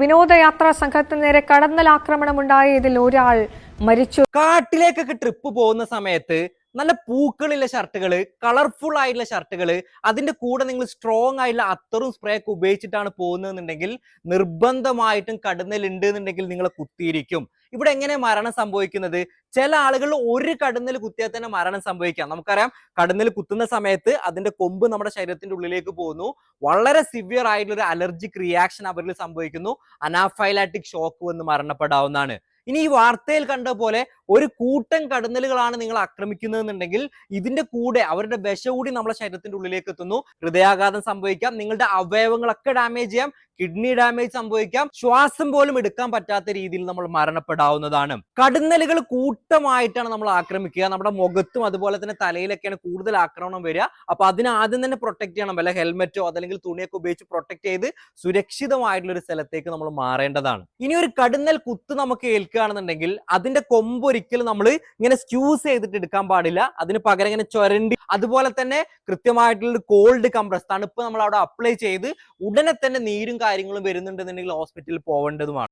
വിനോദയാത്രാ സംഘത്തിന് നേരെ കടന്നലാക്രമണമുണ്ടായ ഇതിൽ ഒരാൾ മരിച്ചു. കാട്ടിലേക്കൊക്കെ ട്രിപ്പ് പോകുന്ന സമയത്ത് നല്ല പൂക്കളുള്ള ഷർട്ടുകള്, കളർഫുൾ ആയിട്ടുള്ള ഷർട്ടുകള്, അതിന്റെ കൂടെ നിങ്ങൾ സ്ട്രോങ് ആയിട്ടുള്ള അത്തറും സ്പ്രേ ഒക്കെ ഉപയോഗിച്ചിട്ടാണ് പോകുന്നതെന്നുണ്ടെങ്കിൽ നിർബന്ധമായിട്ടും കടന്നലുണ്ട് എന്നുണ്ടെങ്കിൽ നിങ്ങളെ കുത്തിയിരിക്കും. ഇവിടെ എങ്ങനെ മരണം സംഭവിക്കുന്നത്? ചില ആളുകൾ ഒരു കടന്നൽ കുത്തിയാൽ തന്നെ മരണം സംഭവിക്കാം. നമുക്കറിയാം, കടന്നൽ കുത്തുന്ന സമയത്ത് അതിന്റെ കൊമ്പ് നമ്മുടെ ശരീരത്തിന്റെ ഉള്ളിലേക്ക് പോകുന്നു. വളരെ സിവിയർ ആയിട്ടുള്ള ഒരു അലർജിക് റിയാക്ഷൻ അവരിൽ സംഭവിക്കുന്നു. അനാഫൈലാറ്റിക് ഷോക്ക് വന്ന് മരണപ്പെടാവുന്നതാണ്. ഇനി ഈ വാർത്തയിൽ കണ്ട പോലെ ഒരു കൂട്ടം കടന്നലുകളാണ് നിങ്ങൾ ആക്രമിക്കുന്നതെന്നുണ്ടെങ്കിൽ ഇതിന്റെ കൂടെ അവരുടെ വിഷ കൂടി നമ്മുടെ ശരീരത്തിന്റെ ഉള്ളിലേക്ക് എത്തുന്നു. ഹൃദയാഘാതം സംഭവിക്കാം, നിങ്ങളുടെ അവയവങ്ങളൊക്കെ ഡാമേജ് ചെയ്യാം, കിഡ്നി ഡാമേജ് സംഭവിക്കാം, ശ്വാസം പോലും എടുക്കാൻ പറ്റാത്ത രീതിയിൽ നമ്മൾ മരണപ്പെടാവുന്നതാണ്. കടന്നലുകൾ കൂട്ടമായിട്ടാണ് നമ്മൾ ആക്രമിക്കുക. നമ്മുടെ മുഖത്തും അതുപോലെ തന്നെ തലയിലൊക്കെയാണ് കൂടുതൽ ആക്രമണം വരിക. അപ്പൊ അതിന് ആദ്യം തന്നെ പ്രൊട്ടക്ട് ചെയ്യണം. വല്ല ഹെൽമെറ്റോ അതല്ലെങ്കിൽ തുണിയൊക്കെ ഉപയോഗിച്ച് പ്രൊട്ടക്ട് ചെയ്ത് സുരക്ഷിതമായിട്ടുള്ള ഒരു സ്ഥലത്തേക്ക് നമ്മൾ മാറേണ്ടതാണ്. ഇനി ഒരു കടന്നൽ കുത്ത് നമുക്ക് ഏൽക്കുകയാണെന്നുണ്ടെങ്കിൽ അതിന്റെ കൊമ്പ് ഒരിക്കലും നമ്മൾ ഇങ്ങനെ സ്ക്യൂസ് ചെയ്തിട്ട് എടുക്കാൻ പാടില്ല. അതിന് പകരം ഇങ്ങനെ ചുരണ്ടി, അതുപോലെ തന്നെ കൃത്യമായിട്ടുള്ള കോൾഡ് കംപ്രസ്, തണുപ്പ് നമ്മൾ അവിടെ അപ്ലൈ ചെയ്ത് ഉടനെ തന്നെ നീരും കാര്യങ്ങളും വരുന്നുണ്ടെന്നുണ്ടെങ്കിൽ ഹോസ്പിറ്റലിൽ പോവേണ്ടതുമാണ്.